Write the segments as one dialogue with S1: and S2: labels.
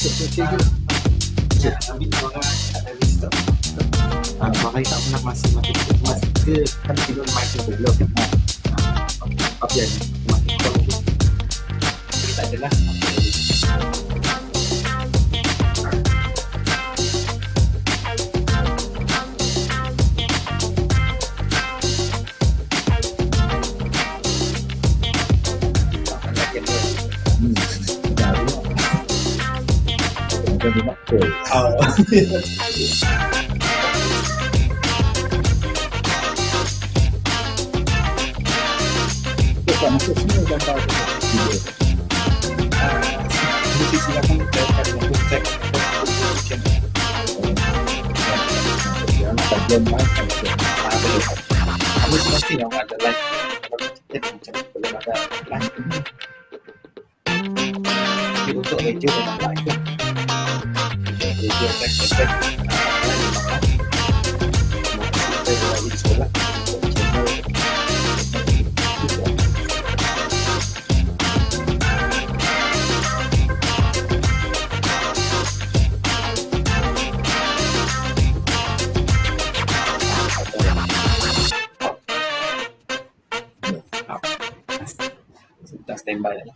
S1: Ambil orang ada list Bagai tak pernah masih ke kan tidur mic tu belum. Apa yang masih call tu. Jadi tak adalah.
S2: Jadi nak call. Tak masuk semua gambar tu.
S1: Mesti silakan kita untuk check position.
S2: Yang bagian mana saja.
S1: Kamu mesti yang ada live. Kita belum ada live. Tapi untuk radio memang live. Radio TRAXXfm. Kita lagi di sekolah. Kita standby lah.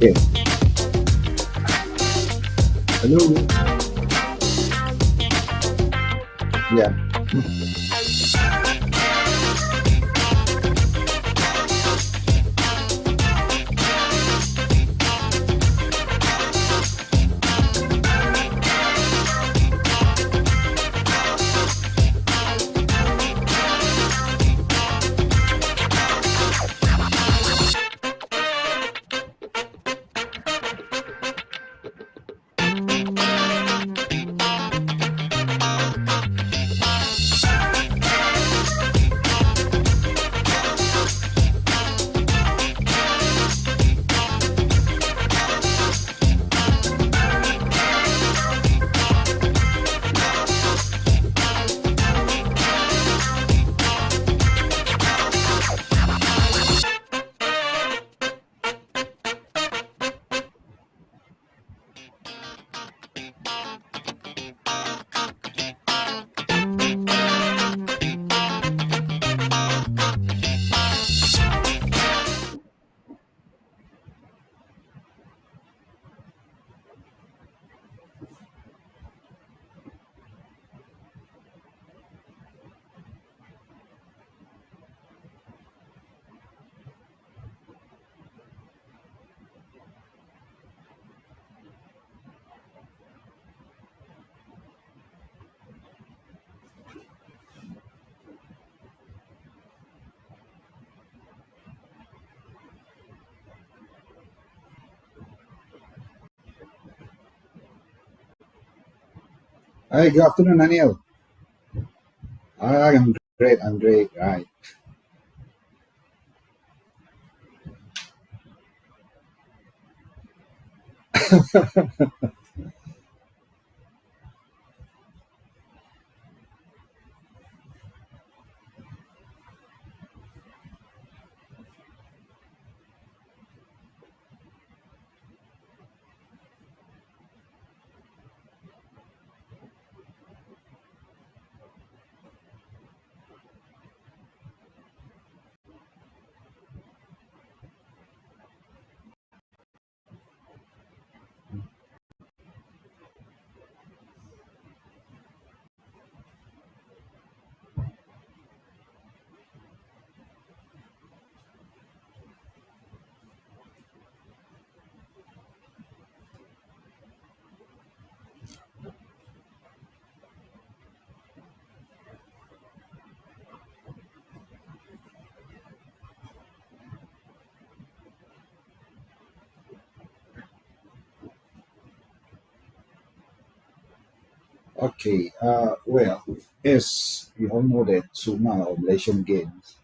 S2: Okay. Hello. Ya. Hi, good afternoon, Daniel. I'm great. I'm great. Right. Okay. Well, as we all know that Sukma or Malaysian Games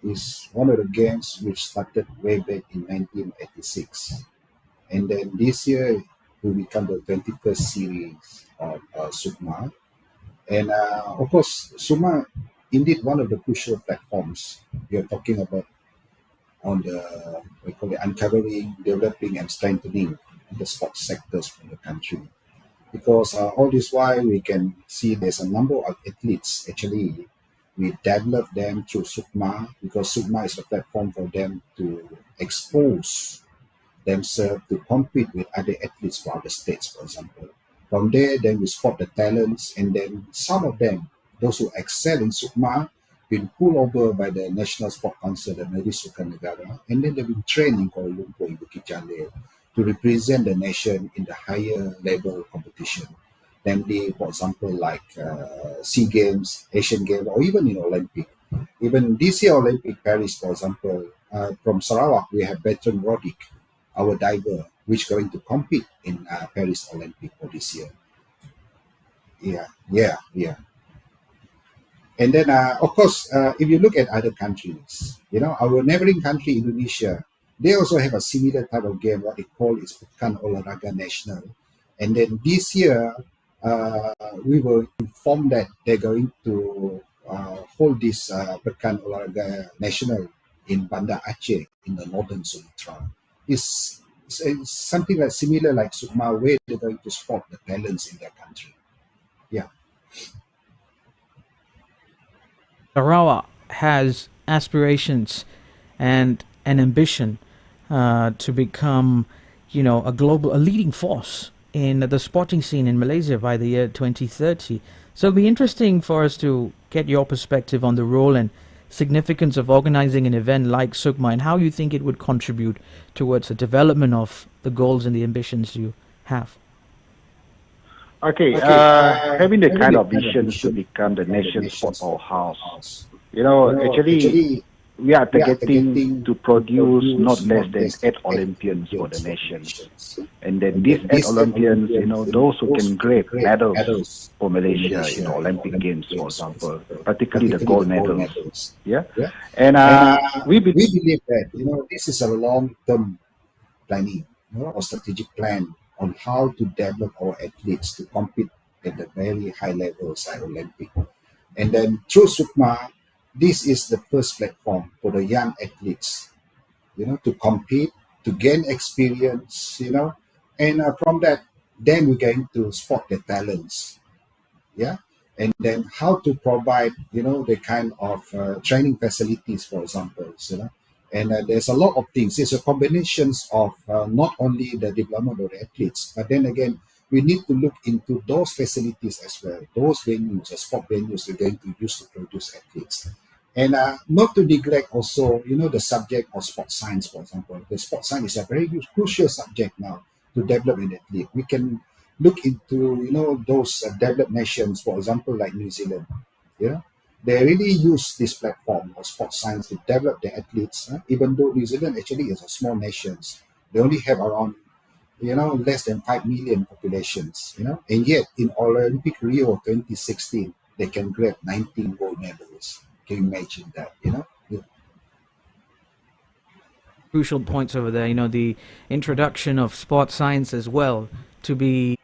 S2: is one of the games which started way back in 1986, and then this year will become the 21st series of Sukma. And of course, Sukma indeed one of the crucial platforms we are talking about on the we call it uncovering, developing, and strengthening the sports sectors for the country. Because all this while we can see there's a number of athletes actually we develop them through Sukma because Sukma is a platform for them to expose themselves to compete with other athletes from other states, for example. From there, then we spot the talents, and then some of them, those who excel in Sukma, been pulled over by the National Sport Council, the Negeri Sukan Negara, and then they've been trained in Kuala Lumpur, in Bukit Jalil, to represent the nation in the higher level competition. Namely, for example, like SEA Games, Asian Games, or even in Olympic. Even this year Olympic Paris, for example, from Sarawak, we have Bertrand Roddick, our diver, which going to compete in Paris Olympic for this year. Yeah, yeah, yeah. And then, of course, if you look at other countries, our neighboring country, Indonesia, they also have a similar type of game, what they call is Pekan Olahraga National. And then this year, we were informed that they're going to hold this Pekan Olahraga National in Banda Aceh in the northern Sumatra. It's something like similar like Sukma, where they're going to spot the talents in their country. Yeah.
S3: Sarawak has aspirations and an ambition to become, a leading force in the sporting scene in Malaysia by the year 2030. So it'll be interesting for us to get your perspective on the role and significance of organizing an event like Sukma and how you think it would contribute towards the development of the goals and the ambitions you have.
S4: Okay,
S2: Okay.
S4: having the
S2: Having
S4: kind
S2: the
S4: of
S2: kind of
S4: vision to
S2: vision
S4: become the
S2: become the
S4: nation's sport
S2: nation's
S4: powerhouse,
S2: powerhouse.
S4: actually,
S2: Actually,
S4: we are
S2: we are
S4: targeting
S2: targeting
S4: to
S2: to
S4: produce not
S2: produce
S4: less
S2: not
S4: than
S2: less than
S4: 8
S2: eight
S4: Olympians for the
S2: Olympians for the
S4: nation.
S2: nations.
S4: And then
S2: And
S4: these
S2: then
S4: 8
S2: these eight
S4: Olympians,
S2: Olympians,
S4: those who
S2: those
S4: can
S2: who can
S4: grab
S2: grab
S4: medals
S2: medals
S4: for
S2: for
S4: Malaysia in the
S2: Malaysia in the
S4: Olympic
S2: Olympic
S4: Games, for
S2: Games, for
S4: example,
S2: example,
S4: particularly the
S2: particularly
S4: gold
S2: the gold
S4: medals.
S2: medals.
S4: Yeah,
S2: Yeah.
S4: and
S2: And
S4: we believe
S2: we believe that, this is a long-term planning, or strategic plan on how to develop our athletes to compete at the very high levels at Olympic. And then through Sukma, this is the first platform for the young athletes, to compete, to gain experience, and from that, then we're going to spot the talents, yeah, and then how to provide, the kind of training facilities, for example, and there's a lot of things. It's a combinations of not only the development of the athletes, but then again, we need to look into those facilities as well, those venues, the sport venues we're going to use to produce athletes. And not to neglect also, the subject of sports science, for example. The sports science is a very crucial subject now to develop an athlete. We can look into, those developed nations, for example, like New Zealand. Yeah, they really use this platform of sports science to develop their athletes. Even though New Zealand actually is a small nation, they only have around less than 5 million populations, and yet in Olympic Rio 2016, they can grab 19 gold medals. Can you imagine that?
S3: Crucial points over there. The introduction of sports science as well to be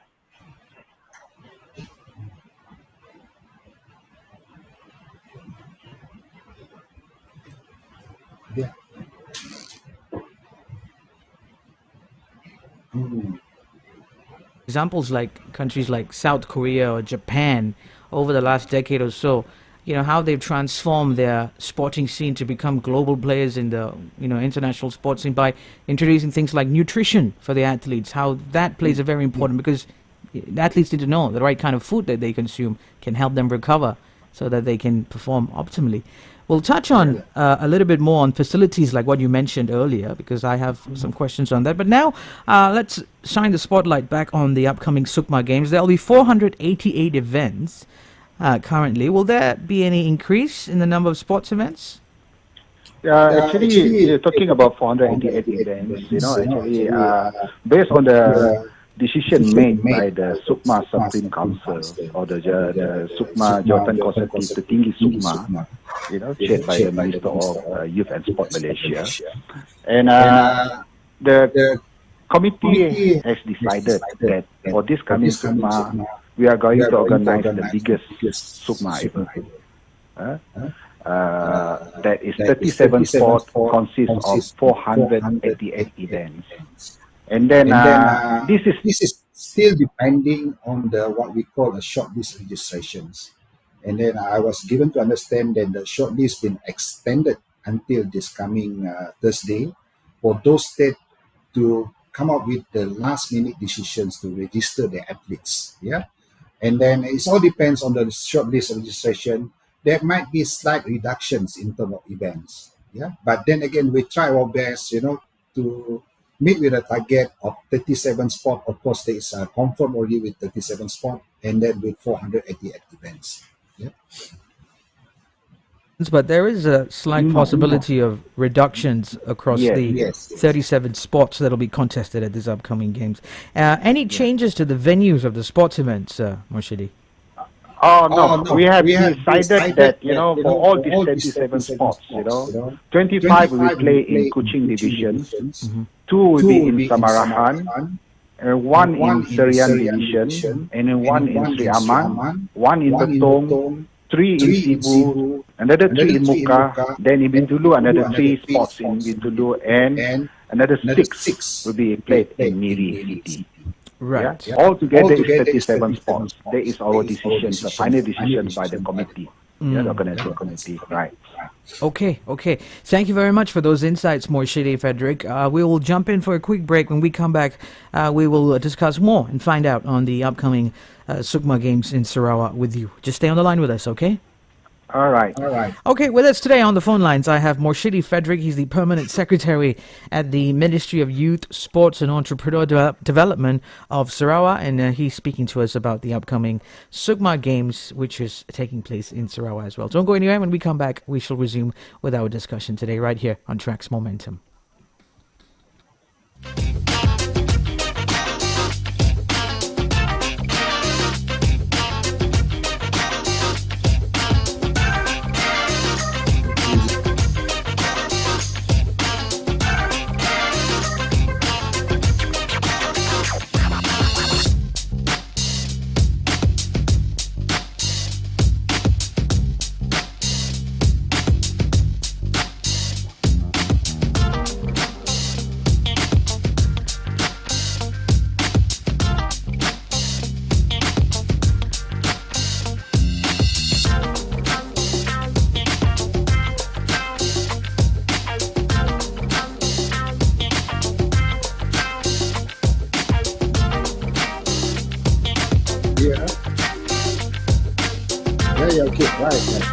S2: Yeah. Mm.
S3: examples like countries like South Korea or Japan over the last decade or so. How they've transformed their sporting scene to become global players in the international sports scene by introducing things like nutrition for the athletes. How that plays a very important, because the athletes need to know the right kind of food that they consume can help them recover so that they can perform optimally. We'll touch on a little bit more on facilities like what you mentioned earlier, because I have some questions on that. But now let's shine the spotlight back on the upcoming Sukma Games. There will be 488 events currently. Will there be any increase in the number of sports events?
S4: Actually, you're talking about 488 events. Actually, based on the decision made by the Sukma Supreme Council or the Sukma Jawatan Kuasa Tertinggi Sukma, chaired by the Minister of Youth and Sport Malaysia, and the committee has decided that for this coming Sukma, we are going to organize the biggest Sukma ever. That is 37 sports, consists of 488 events. And then this
S2: is still depending on what we call a shortlist registrations. And then I was given to understand that the shortlist been extended until this coming Thursday for those states to come up with the last minute decisions to register their athletes. Yeah. And then it all depends on the shortlist registration. There might be slight reductions in terms of events. Yeah. But then again, we try our best, to meet with a target of 37 spots. Of course, there is a confirmed already with 37 spots, and then with 488 events. Yeah.
S3: But there is a slight possibility of reductions across the 37 sports that will be contested at these upcoming games. Any changes to the venues of the sports events, Morshidi?
S4: No. We have decided that, for all these 37 sports, 25 will play in Kuching division, 2 will be in Samarahan, 1 in Serian division, and then 1 in Sri Aman, 1 in Betong, 3 in Sibu, another 3 in Muka, then in Bintulu, another 3 spots in Bintulu, and another 6 will be played in Miri city.
S3: Right.
S4: Yeah? Altogether is 37 spots. That is our decision, the final decision by the committee, the organizing committee. Right.
S3: Okay. Thank you very much for those insights, Morshidi Frederick. We will jump in for a quick break. When we come back, we will discuss more and find out on the upcoming Sukma Games in Sarawak with you. Just stay on the line with us, okay?
S4: All right.
S3: Okay, with us today on the phone lines, I have Morshidi Frederick. He's the Permanent Secretary at the Ministry of Youth, Sports and Entrepreneur Development of Sarawak, and he's speaking to us about the upcoming Sukma Games, which is taking place in Sarawak as well. Don't go anywhere. When we come back, we shall resume with our discussion today right here on TRAXX Momentum.
S2: Yeah, okay, right.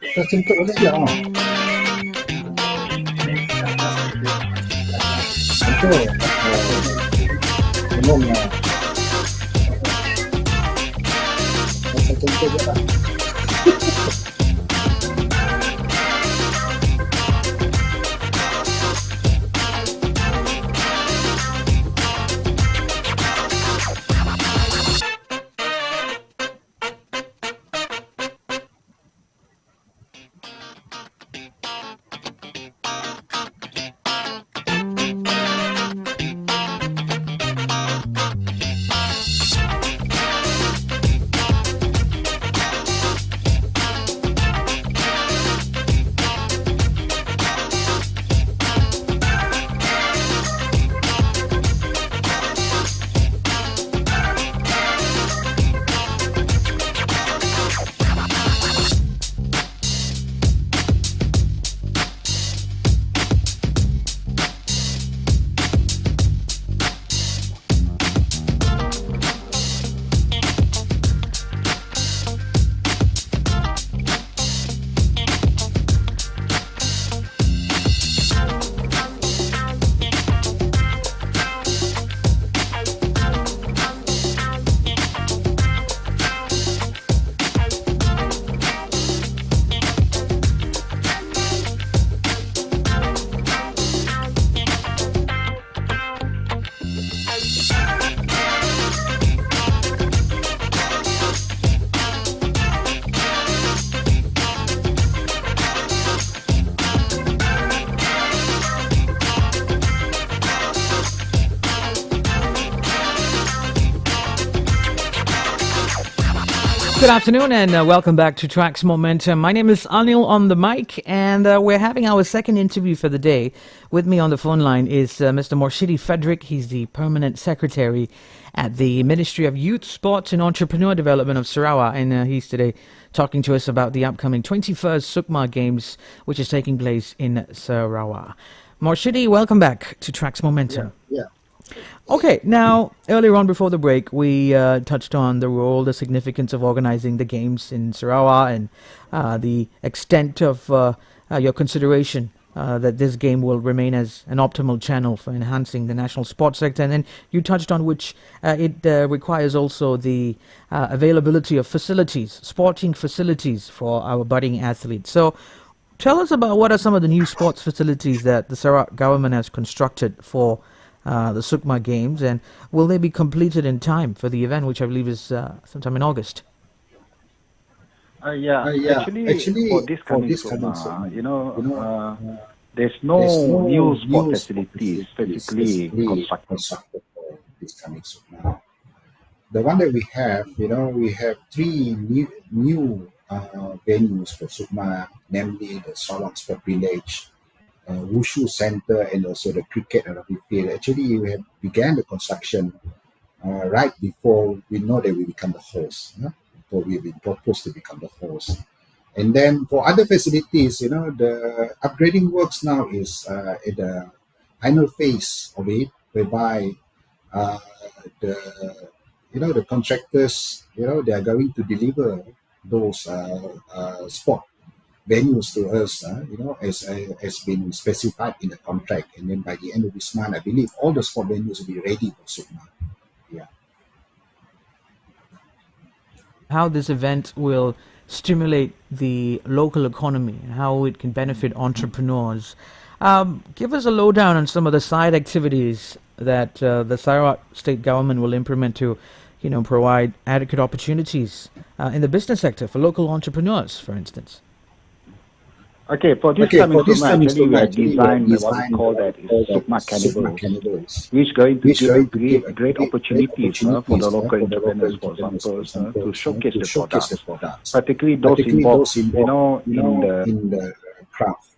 S2: Tercengkak mana dia? Itu belum tercengkak je lah.
S3: Good afternoon and welcome back to Tracks Momentum. My name is Anil on the mic, and we're having our second interview for the day. With me on the phone line is Mr. Morshidi Frederick. He's the Permanent Secretary at the Ministry of Youth, Sports and Entrepreneur Development of Sarawak, and he's today talking to us about the upcoming 21st Sukma Games, which is taking place in Sarawak. Morshidi, welcome back to Tracks Momentum.
S2: Yeah.
S3: Okay, now, earlier on before the break, we touched on the role, the significance of organizing the games in Sarawak and the extent of your consideration that this game will remain as an optimal channel for enhancing the national sports sector. And then you touched on which it requires also the availability of facilities, sporting facilities for our budding athletes. So tell us about what are some of the new sports facilities that the Sarawak government has constructed for the Sukma Games, and will they be completed in time for the event, which I believe is sometime in August?
S4: Actually, for this coming Sukma, there's no new sport facilities specifically constructed
S2: for this coming Sukma. The one that we have, we have three new venues for Sukma, namely the Sarawak Sport Village, Wushu Center, and also the cricket and rugby field. Actually, we have began the construction right before we know that we become the host. Before we've been proposed to become the host. And then for other facilities, the upgrading works now is at the final phase of it, whereby the contractors, they are going to deliver those sport venues to us, as been specified in the contract. And then by the end of this month, I believe all the sport venues will be ready for Sukma. Yeah.
S3: How this event will stimulate the local economy and how it can benefit entrepreneurs. Give us a lowdown on some of the side activities that the Sarawak state government will implement to, provide adequate opportunities in the business sector for local entrepreneurs, for instance.
S4: Okay, for this coming Sukma, we have designed what we call that is Sukma Cannibals, which is going to give great opportunities for the local entrepreneurs, for example, to showcase the products, particularly those involved,
S2: in the craft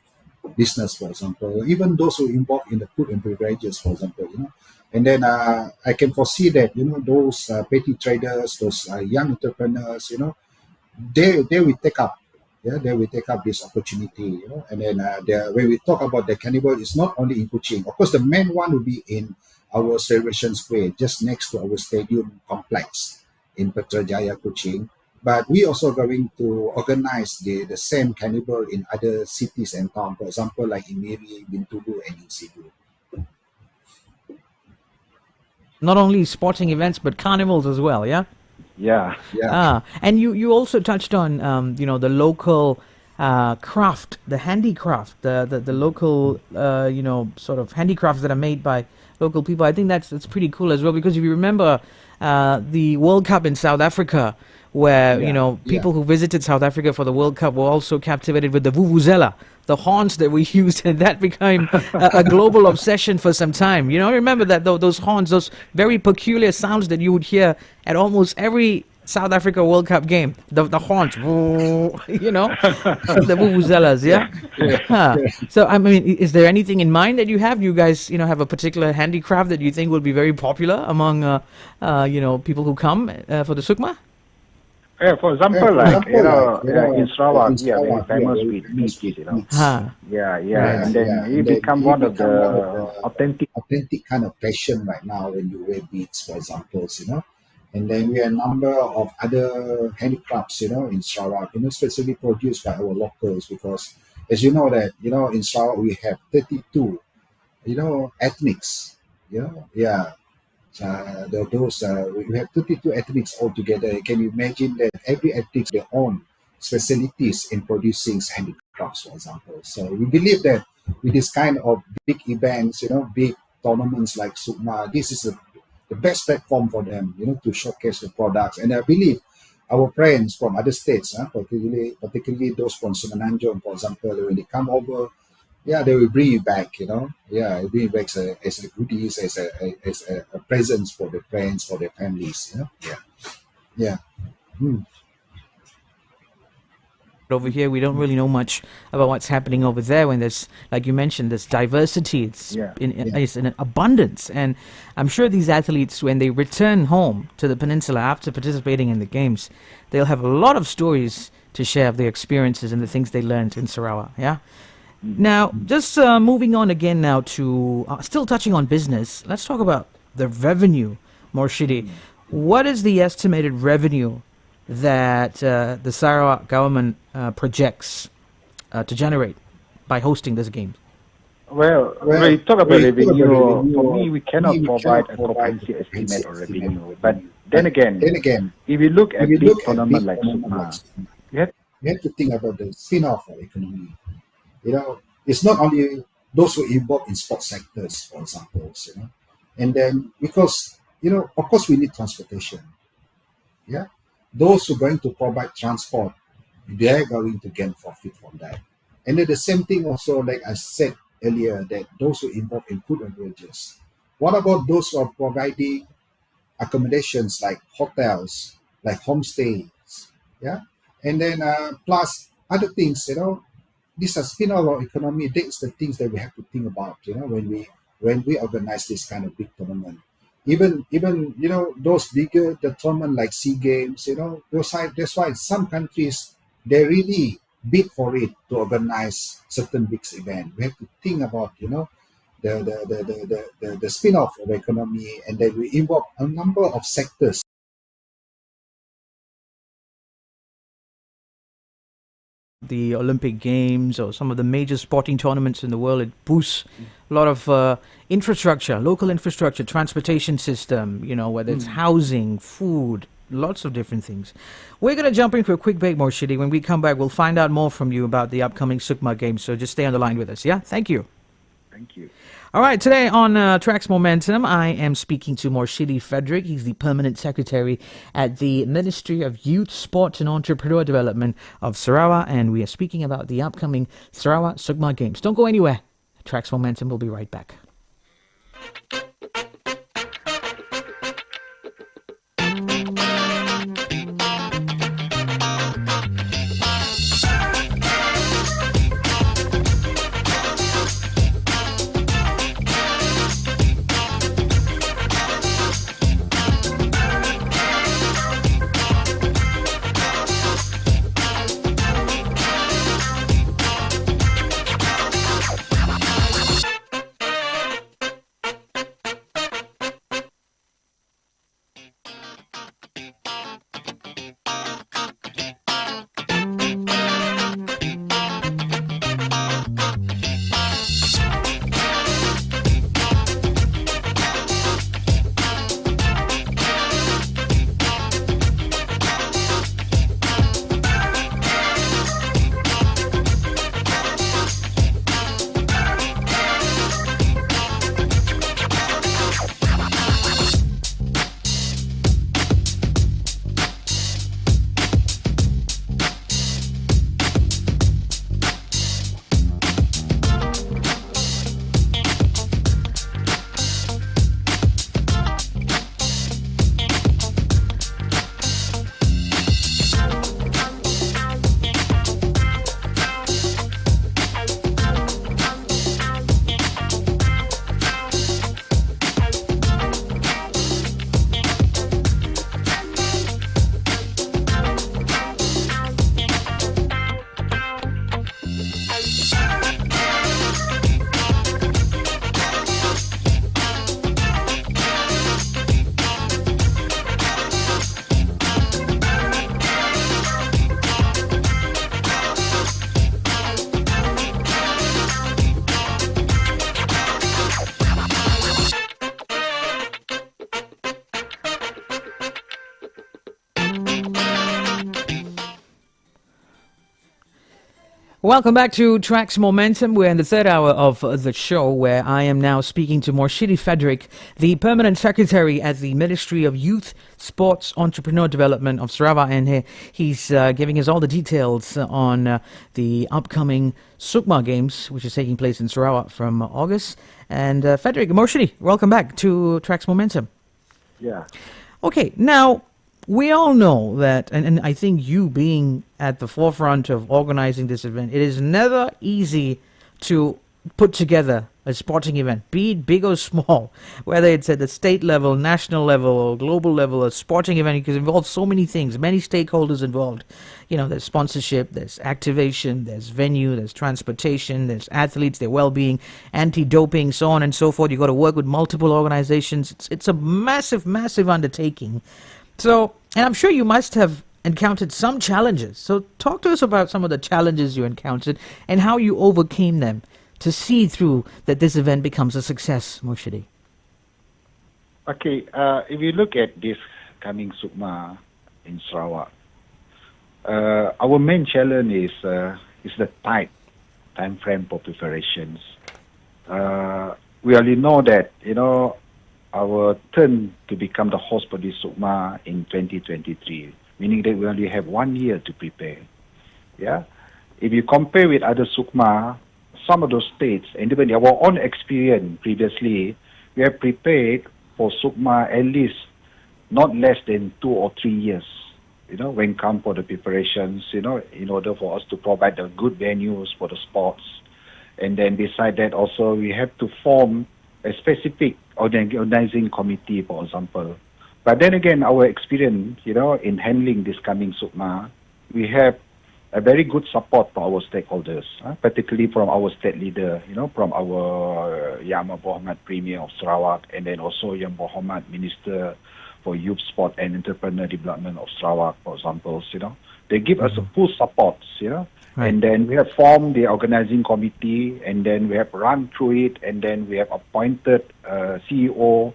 S2: business, for example, even those who involved in the food and beverages, for example, And then I can foresee that, those petty traders, those young entrepreneurs, they will take up. They will take up this opportunity, And then when we talk about the cannibal, it's not only in Kuching. Of course, the main one will be in our Celebration Square, just next to our stadium complex in Putrajaya, Kuching. But we also going to organize the same carnival in other cities and towns. For example, like in Miri, Bintulu, and in Sidu.
S3: Not only sporting events, but carnivals as well, yeah?
S4: Yeah.
S3: And you also touched on, the local craft, the handicraft, the local, sort of handicrafts that are made by local people. I think that's pretty cool as well, because if you remember the World Cup in South Africa, where people who visited South Africa for the World Cup were also captivated with the vuvuzela, the horns that we used, and that became a global obsession for some time. Remember that those horns, those very peculiar sounds that you would hear at almost every South Africa World Cup game, the horns, the vuvuzelas, yeah? Huh. So, I mean, is there anything in mind that you have? You guys, have a particular handicraft that you think will be very popular among, people who come for the Sukma?
S4: Yeah, for example, in Sarawak, we are very famous with meat, and then it become one of the authentic
S2: kind of passion right now when you wear beads, for example, And then we have a number of other handicrafts, in Sarawak, especially produced by our locals, because as you know that, in Sarawak we have 32, ethnics, we have 32 ethnics altogether. Can you imagine that every ethnic their own specialties in producing handicrafts, for example? So we believe that with this kind of big events, big tournaments like Sukma, this is the best platform for them, to showcase the products. And I believe our friends from other states, particularly those from Semenanjung, for example, when they come over, they will bring you back, bring you back as a goodies, as a presents for their friends, for their families,
S3: Over here, we don't really know much about what's happening over there when there's, like you mentioned, there's diversity, it's in abundance. And I'm sure these athletes, when they return home to the peninsula after participating in the games, they'll have a lot of stories to share of their experiences and the things they learned in Sarawak, yeah? Now, just moving on again now to, still touching on business, let's talk about the revenue, Morshidi. What is the estimated revenue that the Sarawak government projects to generate by hosting this game?
S4: Well, when you talk about revenue, for me, we cannot provide a comprehensive estimate of revenue. But then again, if you look at big tournament like Sukma, you
S2: have to think about the spin-off of economy. It's not only those who are involved in sports sectors, for example, and then because, of course we need transportation. Yeah. Those who are going to provide transport, they're going to gain profit from that. And then the same thing also, like I said earlier, that those who are involved in food and beverages. What about those who are providing accommodations like hotels, like homestays? Yeah. And then plus other things, these are spin-off of economy. That's the things that we have to think about, when we organize this kind of big tournament. Even those bigger the tournament like SEA Games, that's why some countries they really bid for it to organize certain big events. We have to think about the spin-off of economy, and then we involve a number of sectors.
S3: The Olympic Games or some of the major sporting tournaments in the world, it boosts a lot of infrastructure, local infrastructure, transportation system, whether it's housing, food, lots of different things. We're going to jump in for a quick break, Morshidi. When we come back, we'll find out more from you about the upcoming Sukma Games. So just stay on the line with us, yeah? Thank you.
S4: Thank you.
S3: All right, today on Tracks Momentum, I am speaking to Morshidi Frederick. He's the Permanent Secretary at the Ministry of Youth, Sports and Entrepreneur Development of Sarawak, and we are speaking about the upcoming Sarawak Sukma Games. Don't go anywhere. Tracks Momentum will be right back. Welcome back to Tracks Momentum. We're in the third hour of the show where I am now speaking to Morshidi Frederick, the Permanent Secretary at the Ministry of Youth, Sports, Entrepreneur Development of Sarawak. And he's giving us all the details on the upcoming Sukma Games, which is taking place in Sarawak from August. And Frederick, Morshidi, welcome back to Tracks Momentum.
S4: Yeah.
S3: Okay, now we all know that, and I think you being at the forefront of organizing this event, it is never easy to put together a sporting event, be it big or small, whether it's at the state level, national level, or global level. A sporting event because it involves so many things, many stakeholders involved. You know, there's sponsorship, there's activation, there's venue, there's transportation, there's athletes, their well-being, anti-doping, so on and so forth. You've got to work with multiple organizations. It's a massive, massive undertaking. So, and I'm sure you must have encountered some challenges. So talk to us about some of the challenges you encountered and how you overcame them to see through that this event becomes a success, Morshidi.
S4: Okay, if you look at this coming Sukma in Sarawak, our main challenge is the tight time frame for preparations. We already know that, our turn to become the host for this Sukma in 2023, meaning that we only have 1 year to prepare. Yeah, if you compare with other Sukma, some of those states, and even our own experience previously, we have prepared for Sukma at least not less than 2 or 3 years. When come for the preparations, in order for us to provide the good venues for the sports. And then beside that also, we have to form a specific organizing committee, for example. But then again, our experience, in handling this coming Sukma, we have a very good support for our stakeholders, particularly from our state leader, from our Yang Mohamad Premier of Sarawak, and then also Yang Mohamad Minister for Youth, Sport and Entrepreneur Development of Sarawak, for example. They give us a full support, Right. And then we have formed the organizing committee, and then we have run through it, and then we have appointed a CEO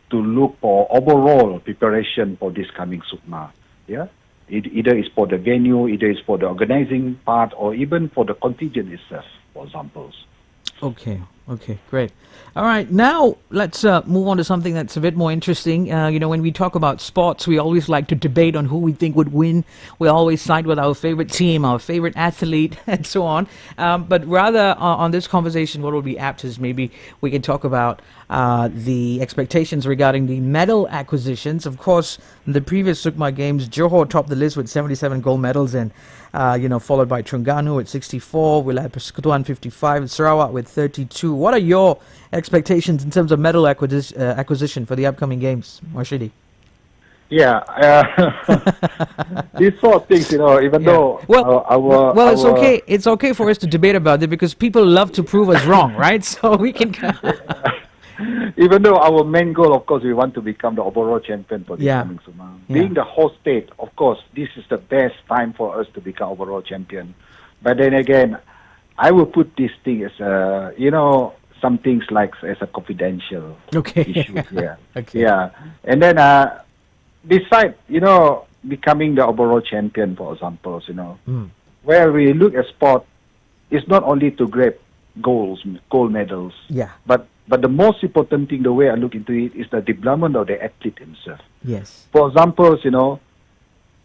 S4: to look for overall preparation for this coming Sukma. Yeah, either is for the venue, either is for the organizing part, or even for the contingent itself, for examples.
S3: Okay, great. All right, now let's move on to something that's a bit more interesting. When we talk about sports, we always like to debate on who we think would win. We always side with our favorite team, our favorite athlete, and so on. But rather, on this conversation, what will be apt is maybe we can talk about the expectations regarding the medal acquisitions. Of course, in the previous Sukma Games, Johor topped the list with 77 gold medals, and followed by Terengganu at 64, Wilayah Persekutuan 55, and Sarawak with 32. What are your expectations in terms of medal acquisition for the upcoming games, Morshidi?
S4: Yeah, these sort of things, even though
S3: it's okay. It's okay for us to debate about it because people love to prove us wrong, right? So we can.
S4: Even though our main goal, of course, we want to become the overall champion for this coming Sukma. Being the host state, of course, this is the best time for us to become overall champion. But then again, I will put this thing as some things like as a confidential issue here.
S3: Okay.
S4: Yeah, and then beside becoming the overall champion, for example, where we look at sport, it's not only to grab gold medals.
S3: Yeah.
S4: But the most important thing, the way I look into it, is the development of the athlete himself.
S3: Yes.
S4: For example,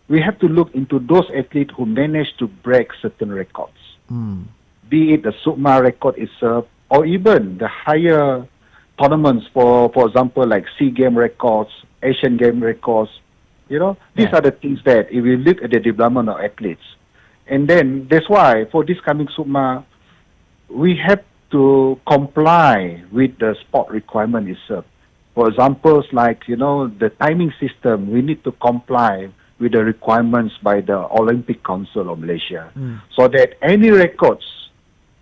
S4: we have to look into those athletes who manage to break certain records. Be it the Sukma record itself, or even the higher tournaments, for example, like SEA Game records, Asian Game records. These are the things that if we look at the development of athletes. And then that's why for this coming Sukma, we have to comply with the sport requirement itself. For examples like, the timing system, we need to comply with the requirements by the Olympic Council of Malaysia. So that any records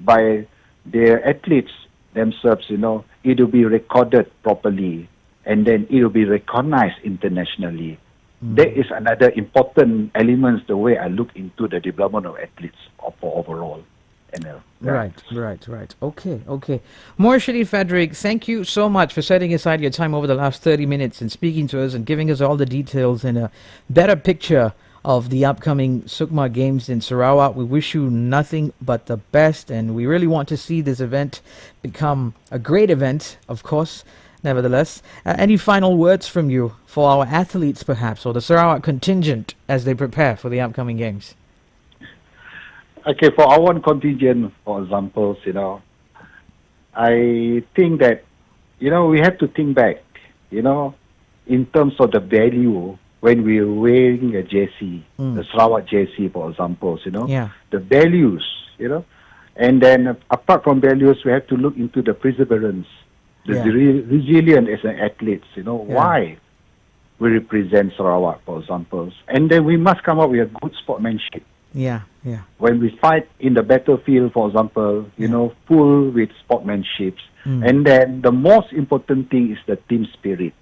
S4: by the athletes themselves, it will be recorded properly and then it will be recognized internationally. That is another important element, the way I look into the development of athletes for overall.
S3: Right. Okay. Morshidi Frederick, thank you so much for setting aside your time over the last 30 minutes and speaking to us and giving us all the details and a better picture of the upcoming Sukma Games in Sarawak. We wish you nothing but the best, and we really want to see this event become a great event, of course, nevertheless. Any final words from you for our athletes, perhaps, or the Sarawak contingent as they prepare for the upcoming Games?
S4: Okay, for our own contingent, for example, I think that, we have to think back, in terms of the value when we're wearing a jersey, the Sarawak jersey, for example,
S3: Yeah.
S4: the values, and then apart from values, we have to look into the perseverance, the
S3: Yeah.
S4: resilience as an athlete, why we represent Sarawak, for example. And then we must come up with a good sportsmanship.
S3: Yeah, yeah.
S4: When we fight in the battlefield, for example, full with sportsmanship. And then the most important thing is the team spirit,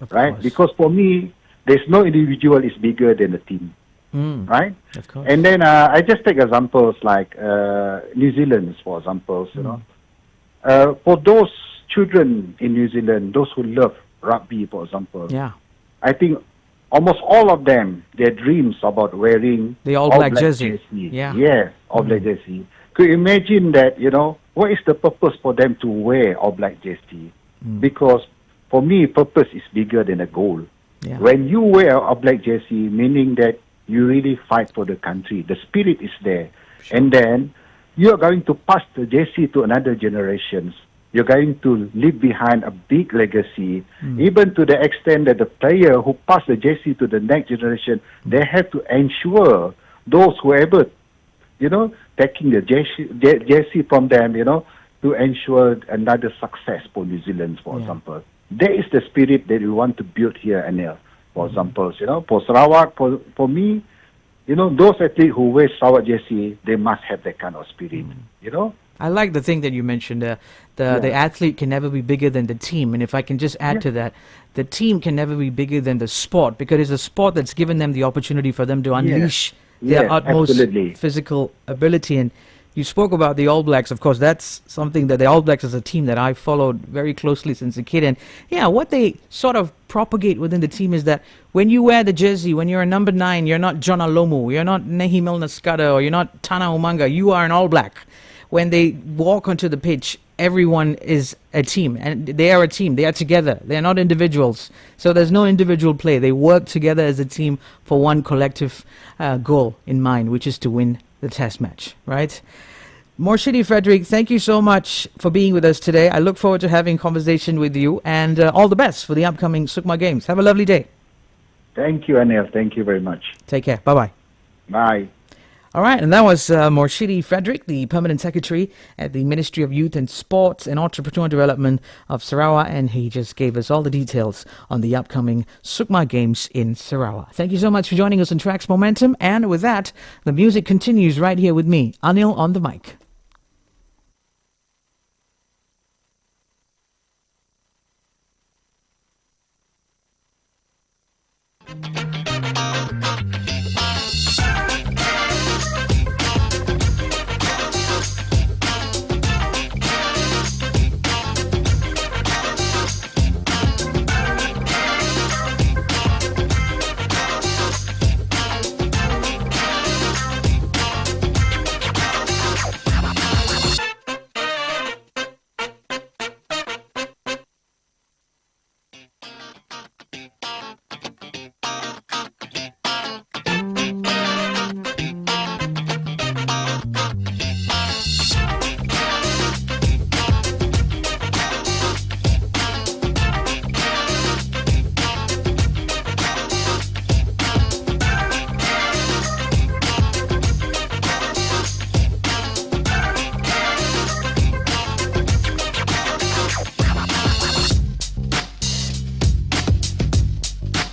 S3: Of
S4: right?
S3: course.
S4: Because for me, there's no individual is bigger than the team, right?
S3: Of course.
S4: And then I just take examples like New Zealand, for example, for those children in New Zealand, those who love rugby, for example,
S3: Yeah.
S4: I think almost all of them, their dreams about wearing
S3: The All Black jersey. Yeah.
S4: Yes, All Black jersey. Could you imagine that, what is the purpose for them to wear All Black jersey? Because for me, purpose is bigger than a goal.
S3: Yeah.
S4: When you wear a black jersey, meaning that you really fight for the country. The spirit is there.
S3: Sure.
S4: And then you are going to pass the jersey to another generations. You're going to leave behind a big legacy, even to the extent that the player who pass the jersey to the next generation, they have to ensure those whoever, taking the jersey from them, to ensure another success for New Zealand, for example. That is the spirit that we want to build here and there, for example. For Sarawak, for me, those athletes who wear Sarawak jersey, they must have that kind of spirit,
S3: I like the thing that you mentioned. The athlete can never be bigger than the team. And if I can just add to that, the team can never be bigger than the sport, because it's a sport that's given them the opportunity for them to unleash their utmost
S4: absolutely.
S3: physical ability. And you spoke about the All Blacks. Of course, that's something that the All Blacks is a team that I followed very closely since a kid. And what they sort of propagate within the team is that when you wear the jersey, when you're a number 9, you're not John Alomu, you're not Nehi Milner-Skudder, or you're not Tana Umanga, you are an All Black. When they walk onto the pitch, everyone is a team, and they are a team. They are together. They are not individuals. So there's no individual play. They work together as a team for one collective goal in mind, which is to win the test match, right? Morshidi Frederick, thank you so much for being with us today. I look forward to having conversation with you, and all the best for the upcoming Sukma Games. Have a lovely day.
S4: Thank you, Anil. Thank you very much.
S3: Take care. Bye-bye.
S4: Bye.
S3: All right, and that was Morshidi Frederick, the Permanent Secretary at the Ministry of Youth and Sports and Entrepreneur Development of Sarawak, and he just gave us all the details on the upcoming Sukma Games in Sarawak. Thank you so much for joining us on Tracks Momentum, and with that, the music continues right here with me, Anil on the mic.